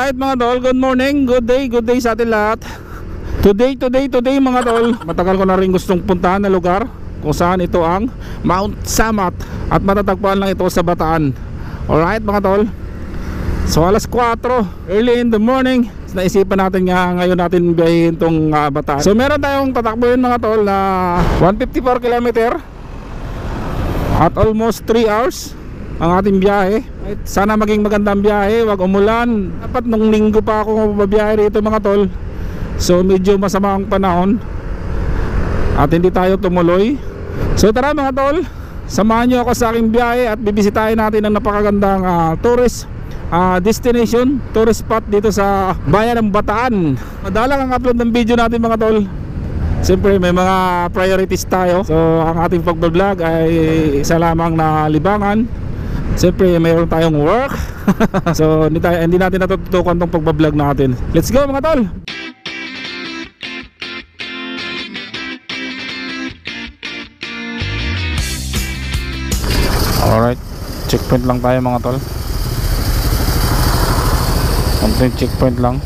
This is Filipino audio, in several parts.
Alright mga tol, good morning, good day sa atin lahat. Today mga tol, matagal ko na rin gustong puntahan na lugar kung saan ito ang Mount Samat at matatagpuan lang ito sa Bataan. Alright mga tol, so alas 4 early in the morning, naisipan natin nga ngayon natin biyahin itong Bataan. So meron tayong tatakbuhin mga tol na 154 km at almost 3 hours ang ating biyahe. Sana maging magandang biyahe, wag umulan. Dapat nung linggo pa ako mabiyahe rito mga tol, so medyo masama ang panahon at hindi tayo tumuloy. So tara mga tol, samahan nyo ako sa aking biyahe at bibisitahin natin ang napakagandang tourist destination, tourist spot dito sa bayan ng Bataan. Madalang ang upload ng video natin mga tol. Siyempre may mga priorities tayo. So ang ating pagbablog ay isa lamang na libangan. Siyempre mayroon tayong work. So hindi natin natututukan tong pagbablog natin. Let's go mga tol. Alright, checkpoint lang tayo mga tol. Konting checkpoint lang.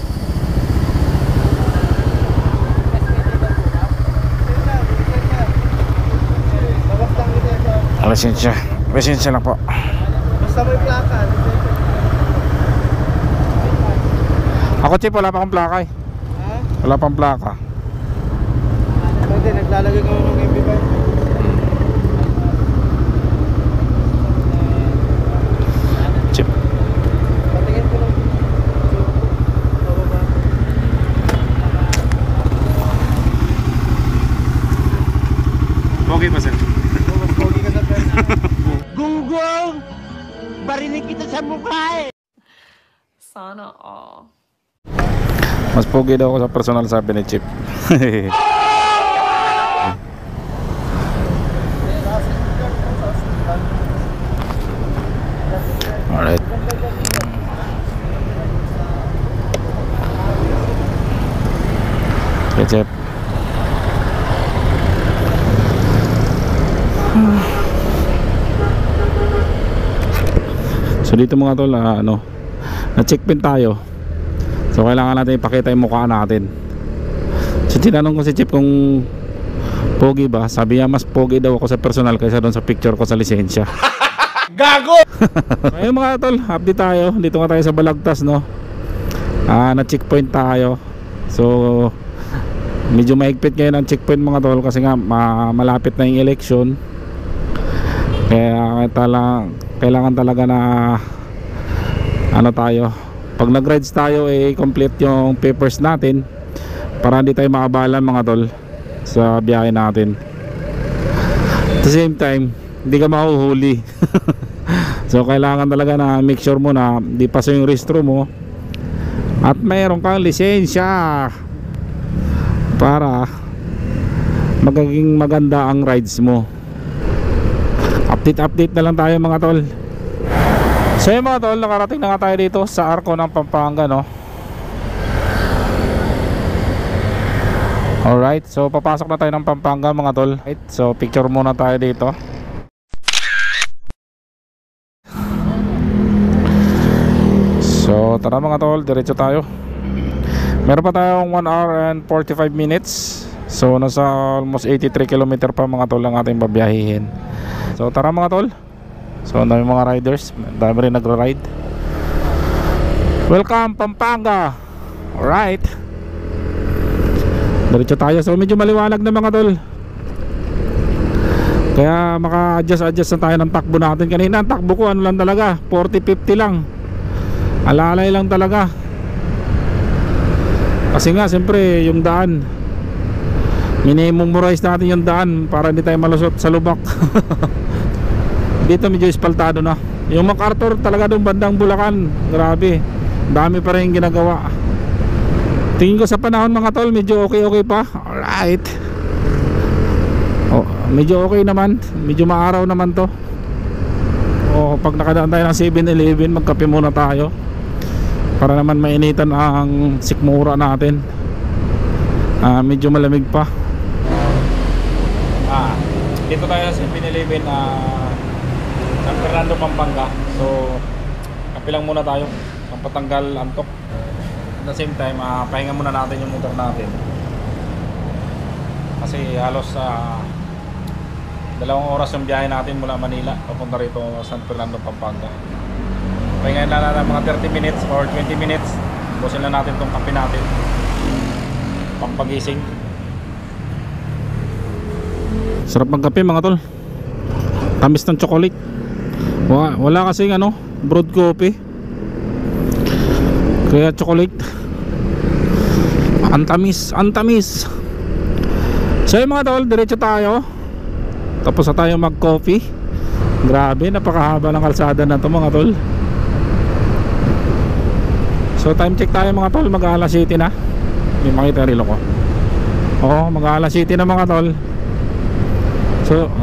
Lisensya lang po. Basta may plaka. Ako chip, wala pa akong plaka eh. Ha? Wala pang plaka. Pwede, naglalagay ko ng MB5. Chip. Patingin ko lang. Bababa. Okay pa sir. Mas pogi ka sa pera. Gunggong! Barinig kita sa mukha eh! Sana all. Mas pogi daw ako sa personal, sabi ni Chip. Alright. Okay, Chip. So dito mga tol, na-checkpoint tayo. So kailangan natin ipakita yung mukha natin. So tinanong ko si Chip kung pogi ba. Sabi niya mas pogi daw ako sa personal kaysa doon sa picture ko sa lisensya. Gago! Ayun mga tol, update tayo. Dito nga tayo sa Balagtas, no. Na-checkpoint tayo. So medyo mahigpit ngayon ang checkpoint mga tol kasi nga malapit na yung election. Kaya kailangan talaga na tayo, pag nag-rides tayo complete yung papers natin para hindi tayo makabalan mga tol sa biyahe natin. At the same time hindi ka mahuhuli. So kailangan talaga na make sure mo na di paso yung rehistro mo at mayroon kang lisensya para magiging maganda ang rides mo. Update na lang tayo mga tol. So yun mga tol, nakarating na nga tayo dito sa Arco ng Pampanga, no. Alright, so papasok na tayo ng Pampanga mga tol. Right, so picture muna tayo dito. So tara mga tol, diretso tayo. Meron pa tayong 1 hour and 45 minutes. So nasa almost 83 km pa mga tol ang ating babiyahihin. So tara mga tol. So ang dami mga riders, dami rin nagra-ride. Welcome Pampanga. Alright, diretso tayo. So medyo maliwanag na mga tol, kaya maka-adjust na tayo ng takbo natin. Kanina ang takbo ko lang talaga 40-50 lang, alalay lang talaga. Kasi nga siyempre yung daan, minimumorize natin yung daan para hindi tayo malusot sa lubak. Dito medyo espaltado na. Yung MacArthur talaga doon bandang Bulacan, grabe, dami pa rin ginagawa. Tingin ko sa panahon mga tol medyo okay pa. Alright, medyo okay naman, medyo maaraw naman to. Pag nakadaan tayo ng 7-Eleven, magkape muna tayo para naman mainitan ang sikmura natin. Medyo malamig pa. Dito tayo sa 7-Eleven San Fernando, Pampanga. So kape lang muna tayo, pampatanggal antok. At the same time, pahinga muna natin yung motor natin. Kasi halos 2 oras yung biyahe natin mula Manila papunta rito San Fernando, Pampanga. Pahingayin na natin mga 30 minutes or 20 minutes. Busin na natin tong kape natin, pampagising. Sarap ng kape mga tol. Tamis ng chocolate. Wala kasing brewed coffee, kaya chocolate. Antamis. So yung mga tol, diretso tayo. Tapos na tayo mag coffee. Grabe, napakahaba ng kalsada na to mga tol. So time check tayo mga tol, mag-alas 7 na. Hindi makita rilo ko. Oo, mag-alas 7 na mga tol.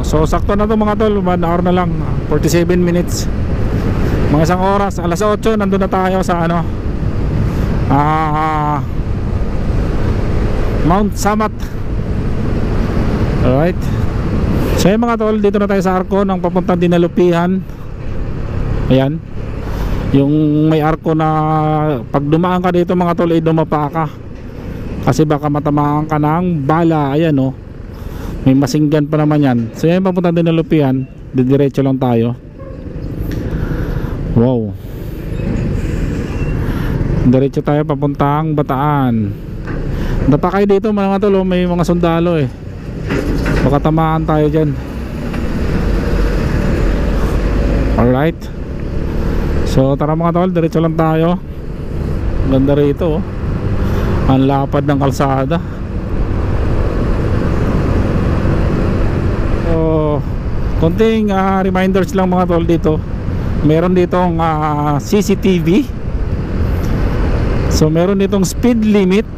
So sakto na to mga tol, 1 hour na lang, 47 minutes. Mga 1 oras, alas 8 nandun na tayo sa Mount Samat. Alright. So yung mga tol, dito na tayo sa arko ng papuntang Dinalupihan. Ayan, yung may arko na pag dumaan ka dito mga tol, dumapa ka kasi baka matamaan ka ng bala. Ayan may masinggan pa naman yan. So yan, papuntang Dinalupihan, didiretso lang tayo. Wow, diretso tayo papuntang Bataan. Dapa kayo dito mga tol, may mga sundalo baka tamaan tayo dyan. Alright, so tara mga tol, diretso lang tayo. Ganda rito ang lapad ng kalsada. So konting reminders lang mga tol dito. Meron ditong CCTV. So meron ditong speed limit.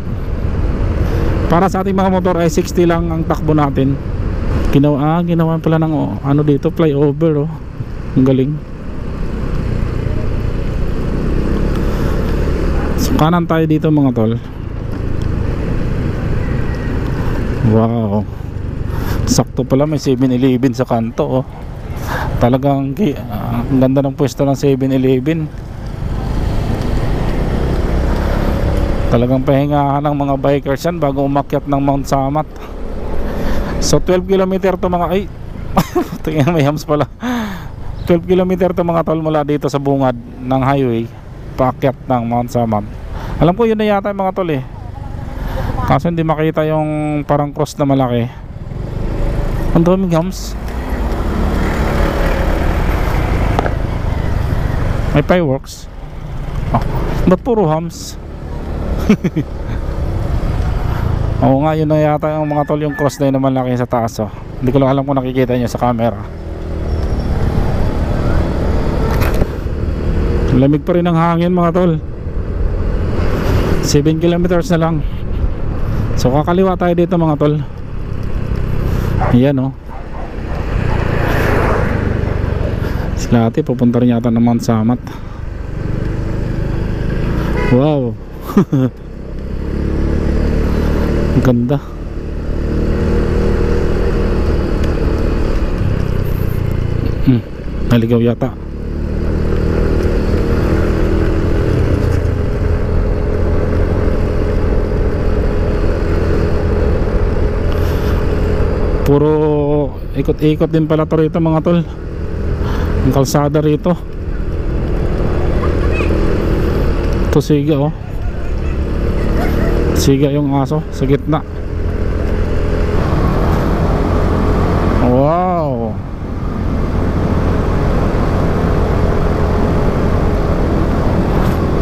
Para sa ating mga motor ay 60 lang ang takbo natin. Ginawa pala ng dito, flyover ang galing. So kanan tayo dito mga tol. Wow, sakto pala may 7-Eleven sa kanto Talagang ang ganda ng pwesto ng 7-Eleven. Talagang pahingahan ng mga bikers yan bago umakyat ng Mount Samat. So 12 km to mga tingnan, may hams pala. 12 km to mga tol mula dito sa bungad ng highway paakyat ng Mount Samat. Alam ko yun na yata mga tol kaso hindi makita yung parang cross na malaki. Ang daming hams. May fireworks. Ba't puro hams? Oo nga, yun na yata yung mga tol, yung cross na yun naman laki sa taas Hindi ko lang alam kung nakikita nyo sa camera. Lamig pa rin ang hangin mga tol. 7 kilometers na lang. So kakaliwa tayo dito mga tol. Ayan sila ate, pupunta rin yata ng Mount Samat. Wow. Ang ganda. Naligaw yata. Puro ikot-ikot din pala to rito mga tol. Ang kalsada rito. Ito siga siga yung aso sa gitna. Wow,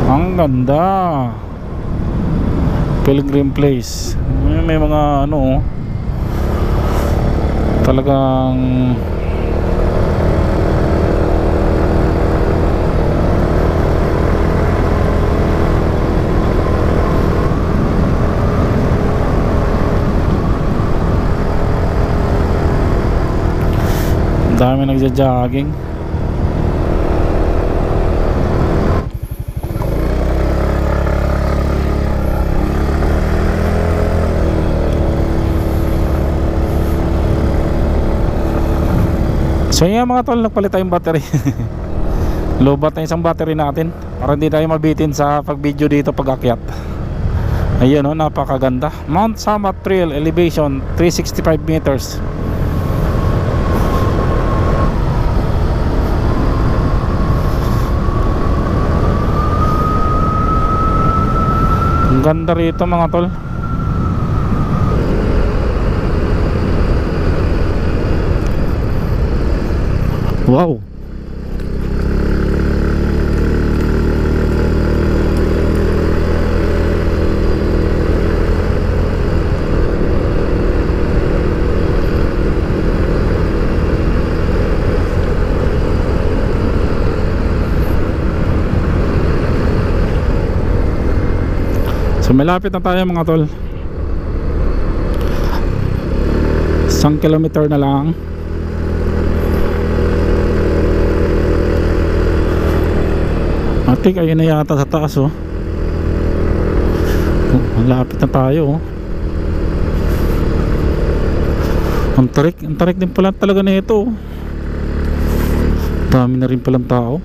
ang ganda. Pilgrim Place. May mga talagang dami nagja-jogging. So yan mga tol, nagpalit tayong battery. Lobat na isang battery natin para hindi tayo mabitin sa pag video dito pag akyat. Ayun o, napakaganda. Mount Samat Trail elevation 365 meters. Ang ganda rito mga tol. Wow. So malapit na tayo mga tol. 1 kilometer na lang. Atik, ayun na yata sa taas oh. Malapit na tayo oh. Ang tarik din pala talaga na ito oh. Dami na rin palang tao.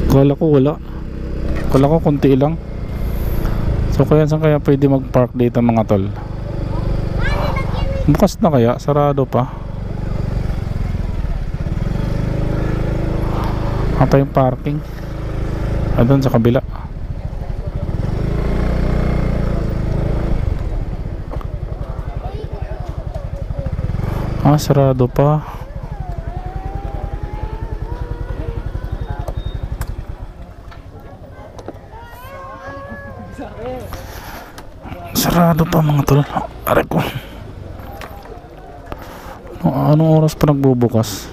Kala ko wala. Kala ko konti lang. So kaya saan kaya pwede mag-park dito mga tol? Bukas na kaya? Sarado pa? Apa yung parking? Doon sa kabila. Sarado pa. Sarado pa mga tol. Aray ko. Anong oras pa nagbubukas?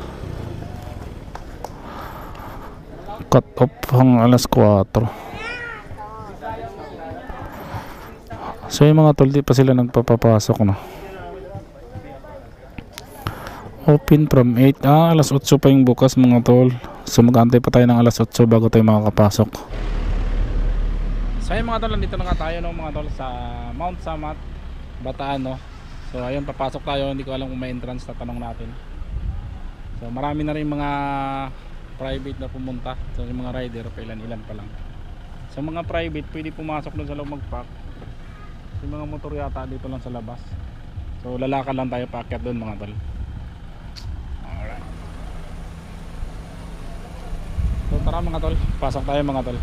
Cut off hang alas 4. So yung mga tol, di pa sila nagpapapasok na. Open from 8. Alas 8 pa yung bukas mga tol. So mag-antay pa tayo ng alas 8 bago tayo makakapasok. So yung mga tol, nandito na nga tayo no, mga tol sa Mount Samat, Bataan no. So ayun, papasok tayo. Hindi ko alam kung may entrance, tatanong natin. So marami na rin mga private na pumunta. So yung mga rider pa ilan pa lang. So mga private pwede pumasok doon sa loob mag-park. Yung mga motor yata dito lang sa labas. So lalakad lang tayo paakyat doon mga tol. Alright. So tara mga tol, pasok tayo mga tol.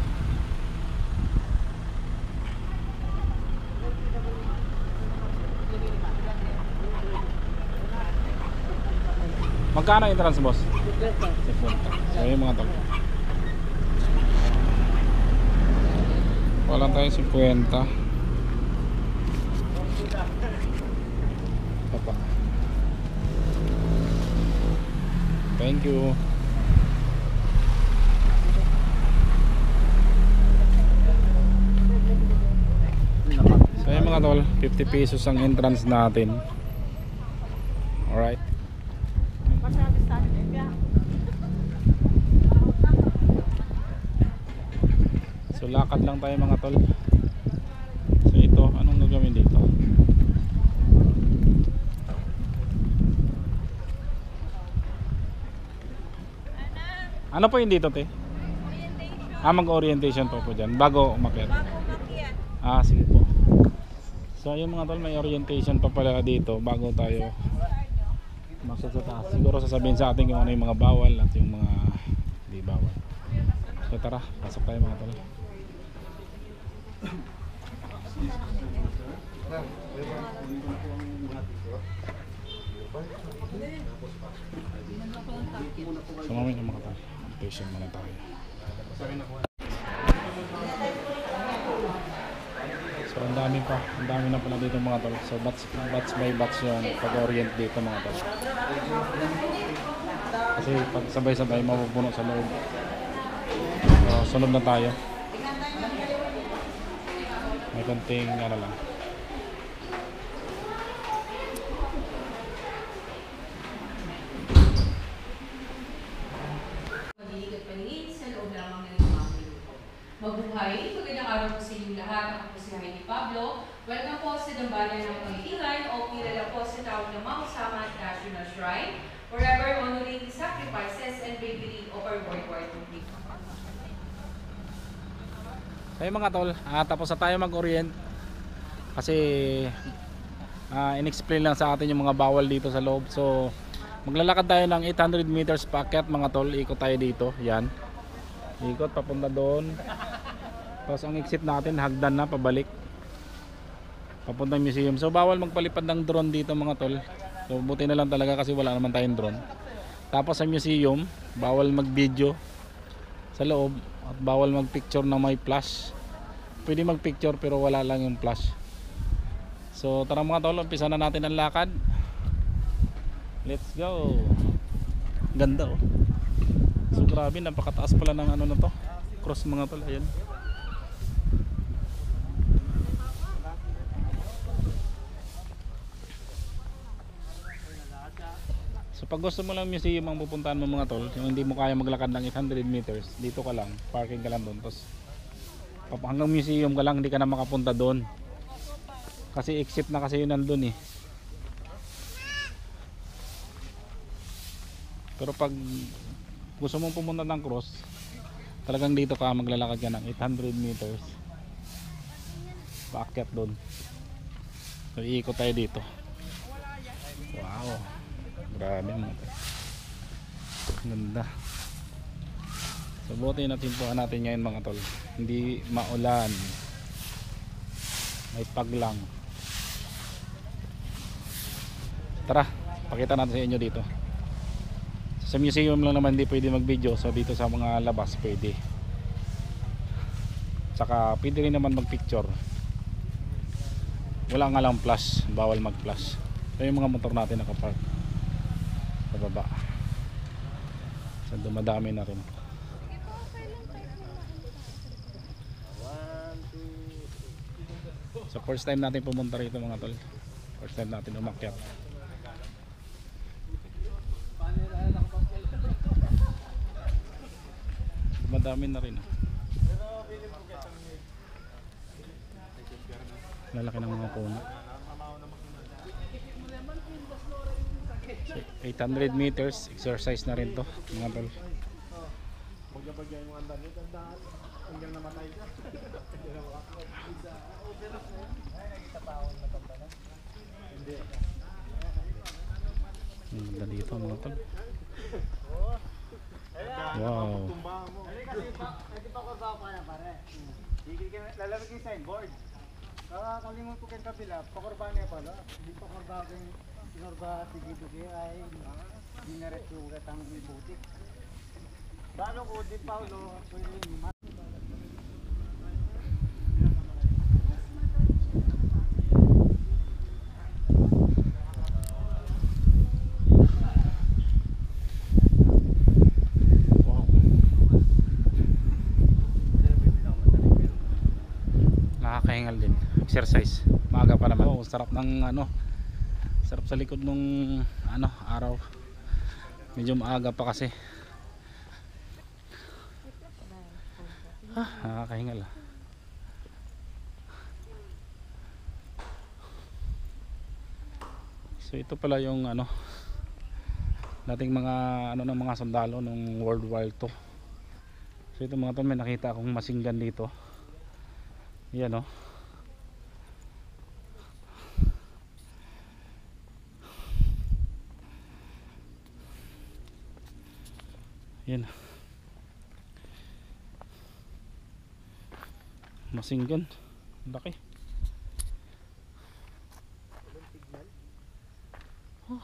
Magkano ang entrance boss? 50. So yun mga tol. Walang tayo 50. Papa. Thank you. So yun mga tol, 50 pesos ang entrance natin. Alright. So lakad lang tayo mga tol. So ito, anong gagawin dito? Ano po yung dito te? Mag-orientation po po dyan bago umakyat. Sige po. So yung mga tol, may orientation pa pala dito bago tayo maksud sa taas. Siguro sasabihin sa atin kung ano yung mga bawal at yung mga di bawal. So tara, pasok tayo mga tol. So mamaya yung mga tol, patient muna tayo. So ang dami na pala dito mga tol. So batch by batch yung pag-orient dito mga tol. Kasi pag sabay-sabay mapupuno sa loob. So sunod na tayo. May konting ano lang. Mabuhay! Magandang araw po sa inyong lahat. Ako po si Heidi Pablo. Welcome po sa Dambalan ng Pangitilan o kilala po sa tawag ng Mount Samat National Shrine, wherever honoring sacrifices and bravery of our World War II. So yung mga tol, tapos na tayo mag-orient. Kasi in-explain lang sa atin yung mga bawal dito sa loob. So maglalakad tayo ng 800 meters paakyat mga tol. Ikot tayo dito. Yan. Ikot papunta doon. Tapos ang exit natin hagdan na pabalik papuntang museum. So bawal magpalipad ng drone dito mga tol. So buti na lang talaga kasi wala naman tayong drone. Tapos sa museum bawal mag-video sa loob at bawal mag-picture na may flash. Pwede mag-picture pero wala lang yung flash. So tara mga tol, umpisa na natin ang lakad. Let's go. Ganda oh. So grabe, napakataas pala ng ano na to. Cross mga tol, ayan. So pag gusto mo lang museum ang pupuntahan mo mga tol, yung hindi mo kaya maglakad ng 800 meters, dito ka lang, parking ka lang doon. Tapos hanggang museum ka lang, hindi ka na makapunta doon. Kasi exit na kasi yun nandun eh. Pero pag gusto mong pumunta ng cross, talagang dito ka maglalakad ka ng 800 meters paakyat doon. So iikot tayo dito. Wow, grabe mga tol, ganda. So buti natimpuhan natin ngayon mga tol, hindi maulan, may paglang. Tara, pakita natin sa inyo dito. Sa museum lang naman hindi pwede mag video, so dito sa mga labas pwede. Saka pwede rin naman mag picture. Wala nga lang flash, bawal mag flash. So yung mga motor natin nakapark sa baba. So dumadami na rin. So first time natin pumunta rito mga tol. First time natin umakyat. Dumadami na rin. Lalaki ng mga puno. So 800 meters exercise na rin to mga tol. Ganda dito mga tol. Wow. Lalabas yung signboard. Kakalimutan ko kayong kabila, pakorba niya pala. Hindi pakorba ko yung sinorba sige-dugi ay dinaretso katang butik. Balo ko din Paulo, pwede yung nakakahingal din, exercise, maaga pa naman. Oh, sarap ng ano, sarap sa likod nung ano, araw. Medyo maaga pa kasi. Nakakahingal. So ito pala yung ano, dating mga ano ng mga sundalo nung World War II. So ito mga tol, may nakita akong masinggan dito. Yan o. Yan. Masinggan. Laki. Oh.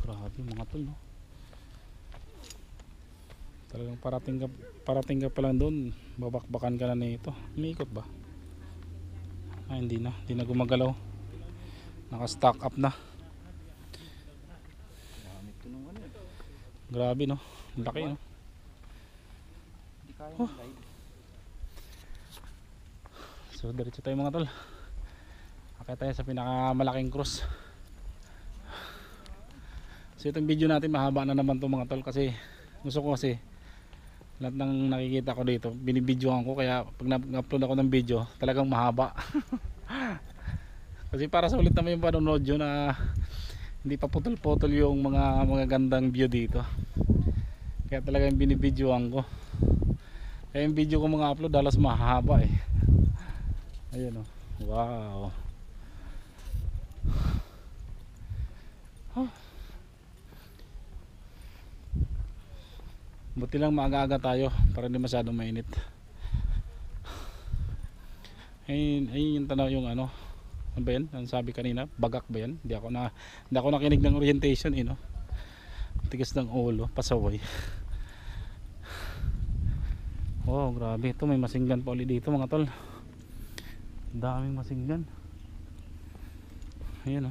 Grabe mga tol, no? Talagang parating ka pa lang doon, babakbakan ka na nito. Umiikot ba? Hindi na gumagalaw. Naka-stock up na. Grabe, no? Laki, no? Oh. So diretso tayo mga tol. Akit tayo sa pinakamalaking cross. So itong video natin mahaba na naman to mga tol, kasi gusto ko kasi lahat ng nakikita ko dito binibidyohan ko, kaya pag nag-upload ako ng video talagang mahaba. Kasi para sa ulit naman yung panonood yun, na hindi pa putol-putol yung mga gandang view dito. Kaya talagang binibidyoan ko. Kaya yung video ko mga upload dalas mahaba eh. Ayun oh. Wow. Buti lang maaga-aga tayo para hindi masyadong mainit. Ayun yung tanaw yung ano ba yan? Ang sabi kanina, bagak ba yan? Hindi ako nakinig ng orientation no? Tigas ng ulo, pasaway. Wow, grabe. Ito may masinggan pa ulit dito mga tol. Daming masinggan. Ayan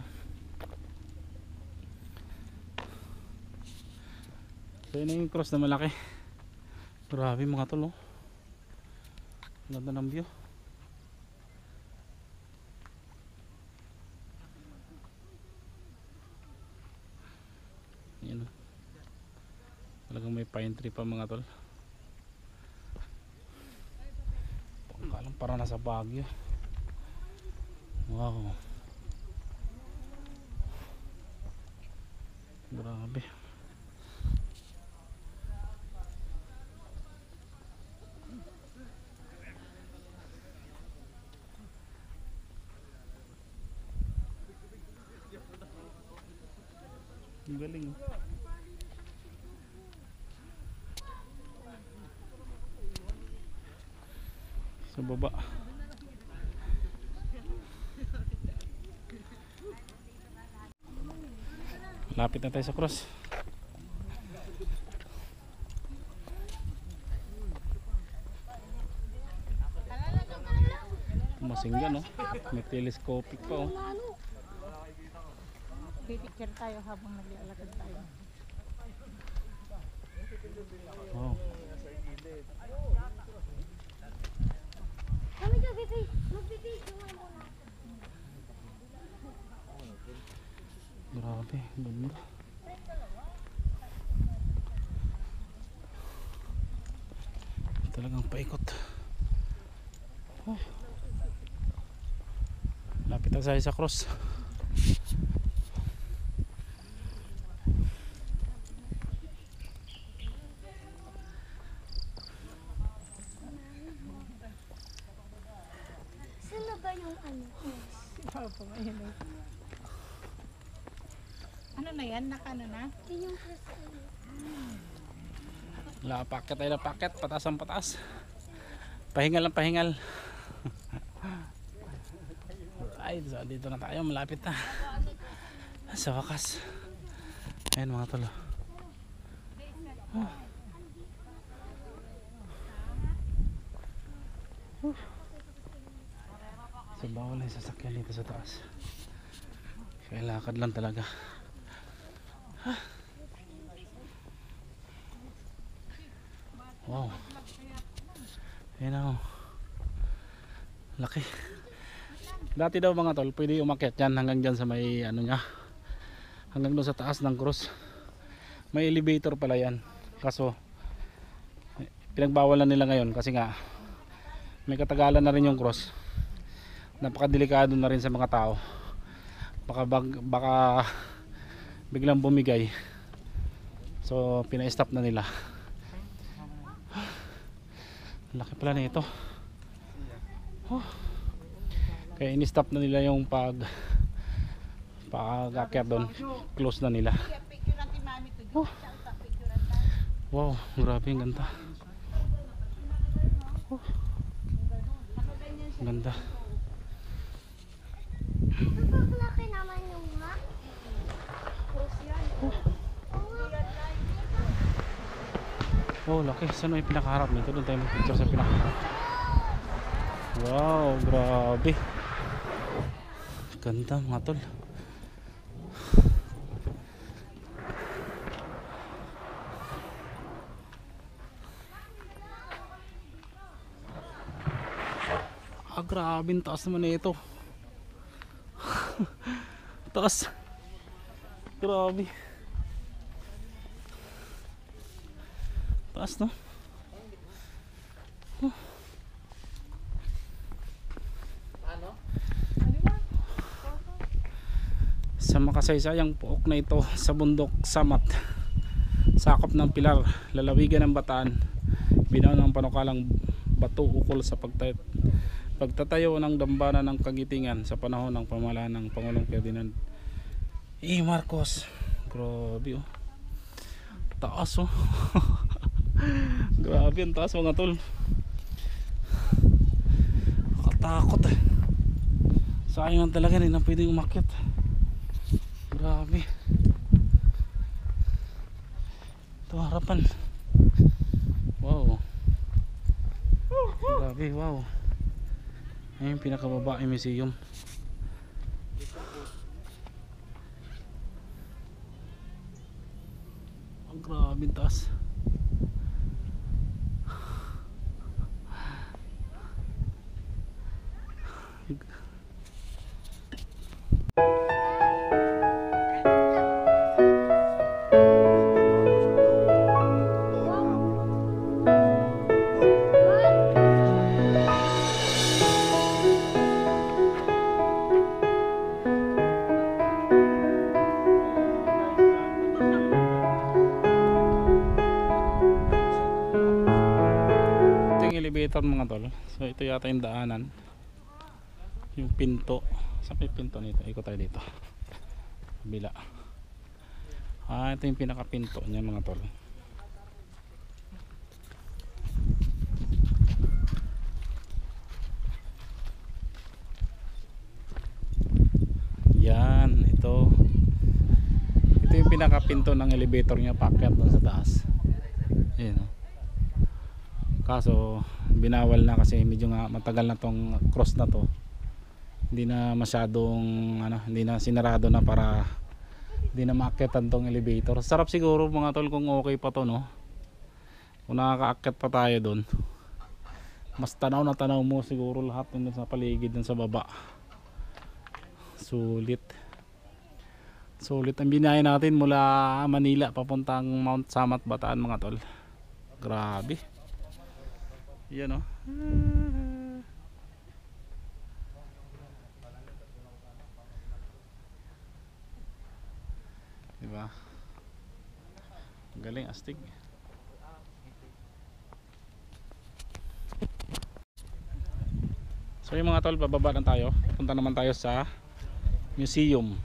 So yun yung cross na malaki. Grabe mga tol Ganda ng view. Ayan Talagang may pine tree pa mga tol. Pangkalang para nasa Baguio. Wow. Grabe. Ang galing sa baba. Lapit na tayo sa cross. Masinggan may telescopic pa Pipicture tayo habang naglalakad tayo. Wow. Kami magbibidyo muna. Grabe, ganda. Talagang paikot. Lapit na tayo sa cross. Sino ba yung ano? Ano na yan? Nakano na? Yun yung crystal. Lapaket tayo na paket, patas ang patas. Pahingal lang pahingal. Ay, so dito na tayo, malapit na. Sa wakas. Ayan mga tolo. So bawal na yung sasakyan dito sa taas. Kaya lakad lang talaga. Wow. Ayan o. Laki. Dati daw mga tol, pwede umakyat yan hanggang dyan sa may ano nya. Hanggang doon sa taas ng cross. May elevator pala yan. Kaso pinagbawal na nila ngayon kasi nga may katagalan na rin yung cross. Napakadelikado na rin sa mga tao. Baka biglang bumigay. So pina-stop na nila. Laki pala na ito. Kaya in-stop na nila yung pag-akyat doon. Close na nila. Wow, grabe ang ganda. Ganda. Napakalaki naman yung nga. Oh, laki. Saan yung pinakaharap nito? Doon tayo mag-picture sa pinakaharap. Wow, grabe. Ganda mga tol. Grabe ang taas naman na ito. Taas. Grabe. Taas no? Sa makasaysayang puok na ito sa bundok Samat sakop ng Pilar, lalawigan ng Bataan, binaw ng panukalang bato ukol sa pagtatayo ng dambana ng Kagitingan sa panahon ng pamahalaan ng Pangulong Ferdinand E. Marcos. Grabe oh, taas oh. Grabe ang taas mga tol, nakatakot eh. Sayang talaga rin na pwedeng umakyat. Grabe. Ito harapan. Wow. Grabe, wow. Ayun yung pinakababa yung museum. Ang grabe taas. Elevator mga tol. So ito yata yung daanan, yung pinto. Saan may pinto nito? Ikot tayo dito, kabila. Ito yung pinaka pinto niya mga tol. Yan, ito yung pinaka pinto ng elevator niya, paakyat doon sa taas. Ayan. Kaso binawal na kasi medyo nga matagal na tong cross na to, hindi na masyadong hindi na sinarado na para hindi na maakyatan tong elevator. Sarap siguro mga tol kung okay pa to, no? Kung nakakaakyat pa tayo doon, mas tanaw na tanaw mo siguro lahat dun sa paligid dun sa baba. Sulit ang binayan natin mula Manila papuntang Mount Samat, Bataan mga tol. Grabe. Yan o. Diba? Galing, astig. So yung mga tol, bababa lang tayo. Punta naman tayo sa museum.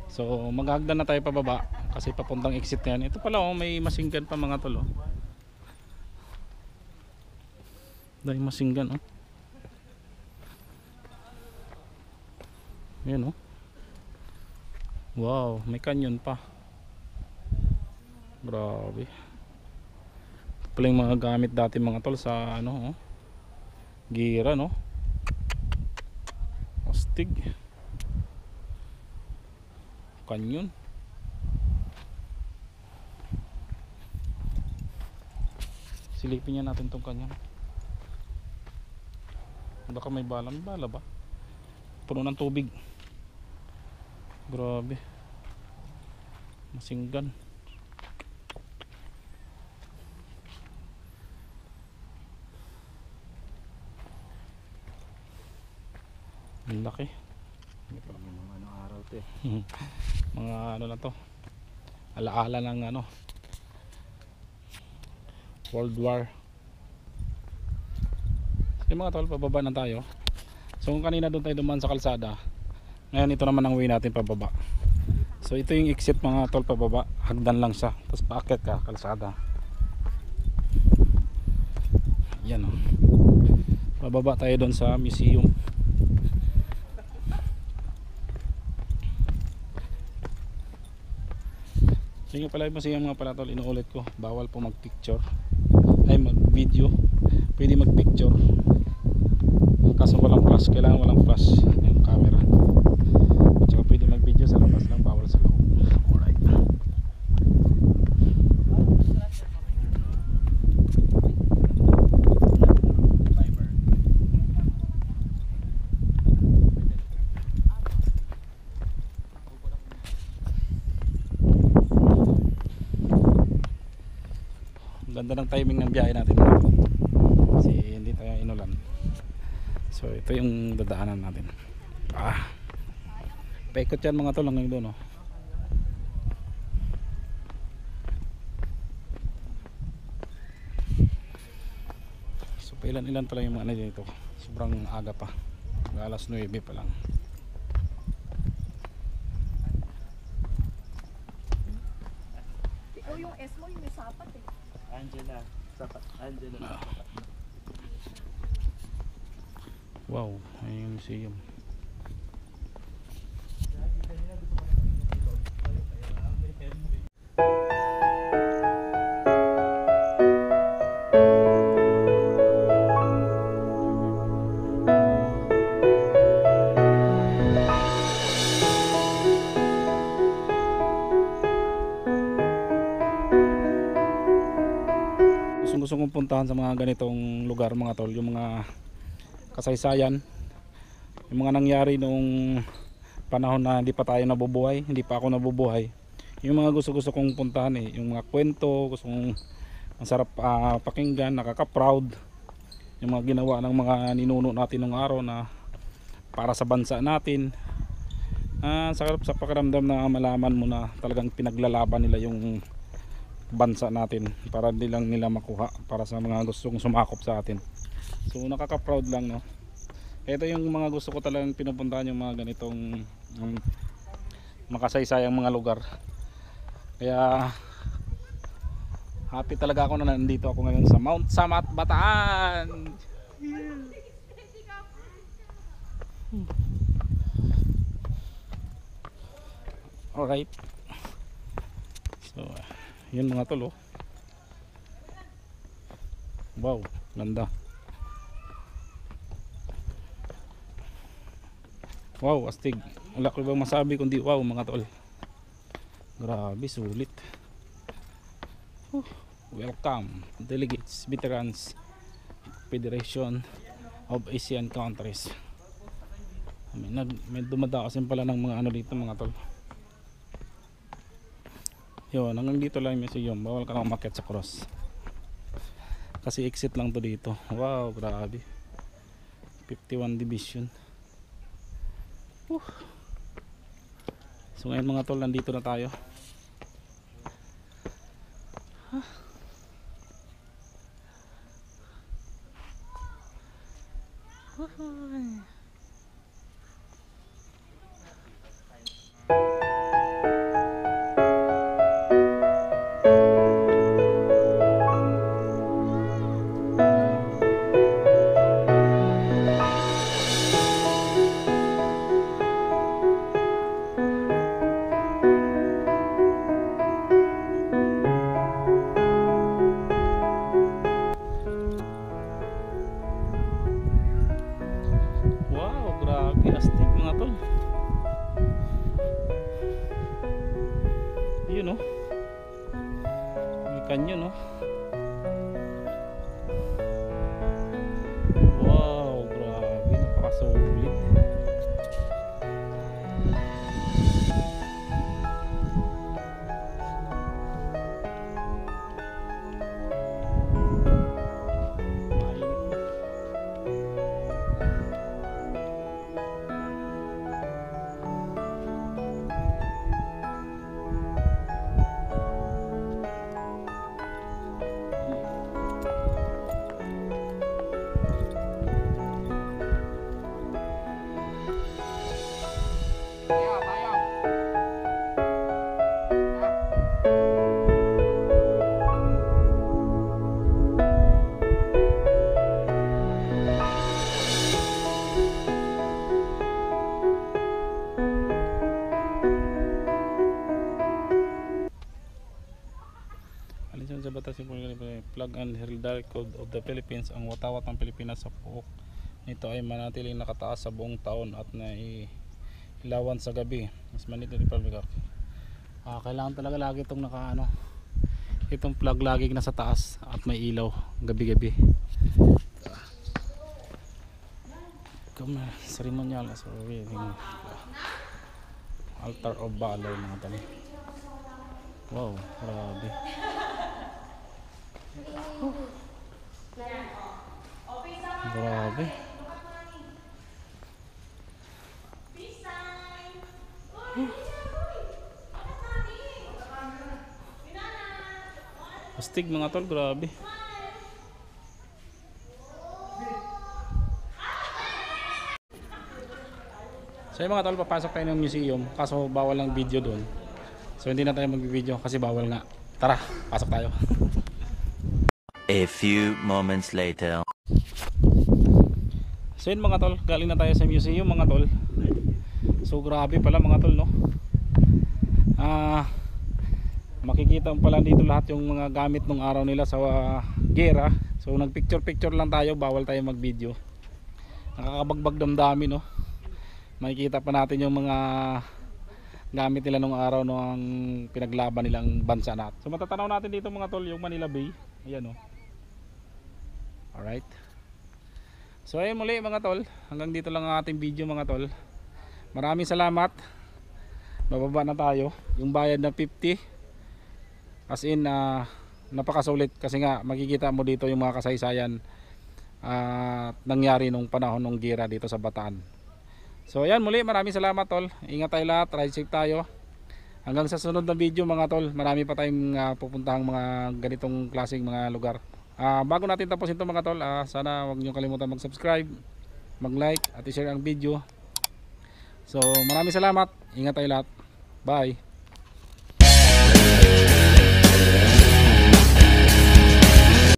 So maghagdan na tayo pababa kasi papuntang exit na yan. Ito pala oh, may masinggan pa mga tol oh. Dahil masinggan oh. Yan oh. Wow, may canyon pa. Grabe. Ito pala yung mga gamit dati mga tol sa ano oh, gira no. Astig. Canyon. Silipin niya natin tong canyon. Baka may bala ba? Puno ng tubig. Grabe. Masinggan. Ang laki. Mga araw to eh. Mga ano na to, alaala ng ano, World War. Yung mga tol, pababa na tayo. So kung kanina doon tayo dumaan sa kalsada, ngayon ito naman ang way natin pababa. So ito yung exit mga tol, pababa. Hagdan lang siya, tapos paakyat ka kalsada. Yan o. Pababa tayo doon sa museum. So yung pala yung museum mga pala tol, inuulit ko, bawal po mag picture ay mag video. Pwede mag picture kaso walang flash, kailangan walang flash yung camera. Tsaka pwede mag video sa labas lang, bawal sa loob. Alright. Ganda ng timing ng biyahe natin kasi hindi tayo inulan. So ito yung dadaanan natin. Paikot yan mga tol hanggang doon oh. Pailan-ilan pa lang yung mga ano dito. Sobrang aga pa. Alas 9 pa lang. Ikaw yung S mo, yung may sapat eh. Angela. Sapat. Angela. Wow, ayun yung museum. Gusto kong puntahan sa mga ganitong lugar mga tol, yung mga kasaysayan, yung mga nangyari nung panahon na hindi pa tayo nabubuhay, hindi pa ako nabubuhay. Yung mga gusto kong puntahan yung mga kwento, gusto kong masarap pakinggan, nakaka-proud yung mga ginawa ng mga ninuno natin nung araw na para sa bansa natin. Sarap sa pakiramdam na malaman mo na talagang pinaglalaban nila yung bansa natin para di lang nila makuha para sa mga gustong sumakop sa atin. So nakaka-proud lang, no. Ito yung mga gusto ko talagang pinupuntahan, yung mga ganitong makasaysayang mga lugar. Kaya happy talaga ako na nandito ako ngayon sa Mount Samat, Bataan. Alright. So yun mga tol, oh. Wow, ganda. Wow, astig. Wala ko bang masabi kundi wow mga tol. Grabe, sulit. Welcome delegates, veterans, Federation of Asian Countries. May dumadakasin pala ng mga ano dito mga tol. Yun, hanggang dito lang yung museum. Bawal ka lang umakyat sa cross kasi exit lang to dito. Wow, grabe. 51 division. So ngayon mga tol, nandito na tayo. Wow, grabe, astig mga tol. Yun, oh. May kanyon, oh. Wow, grabe, napakasulit. Sa batas Flag and Heraldry Code of the Philippines, ang watawat ng Pilipinas sa puok nito ay manatiling nakataas sa buong taon at nailawan sa gabi. Mas manito ni Republic. Kailangan talaga lagi itong itong flag lagi nasa taas at may ilaw gabi-gabi. Ceremonial as altar of valor mga tali. Wow, grabe. Grabe. Astig mga tol, grabe. So yung mga tol, papasok tayo ng museum. Kaso bawal lang video doon. So hindi na tayo mag-video kasi bawal nga. Tara, pasok tayo. A few moments later. So yun mga tol, galing na tayo sa museum mga tol. So grabe pala mga tol, no? Makikita mo pala dito lahat yung mga gamit nung araw nila sa gera. So nagpicture lang tayo, bawal tayo mag-video. Nakakabagbag damdamin, no? Makikita pa natin yung mga gamit nila nung araw nung pinaglaban nilang bansa natin. So matatanaw natin dito mga tol yung Manila Bay. Ayan, oh. Alright. So ayun muli mga tol, hanggang dito lang ang ating video mga tol. Maraming salamat. Bababa na tayo. Yung bayad na 50 as in napakasulit kasi nga makikita mo dito yung mga kasaysayan nangyari nung panahon ng gera dito sa Bataan. So ayan muli, maraming salamat tol. Ingat tayo lahat, ride safe tayo. Hanggang sa sunod na video mga tol, marami pa tayong pupuntahang mga ganitong klaseng mga lugar. Bago natin tapusin ito mga tol, sana huwag niyo kalimutan mag-subscribe, mag-like at i-share ang video. So maraming salamat, ingat tayo lahat. Bye.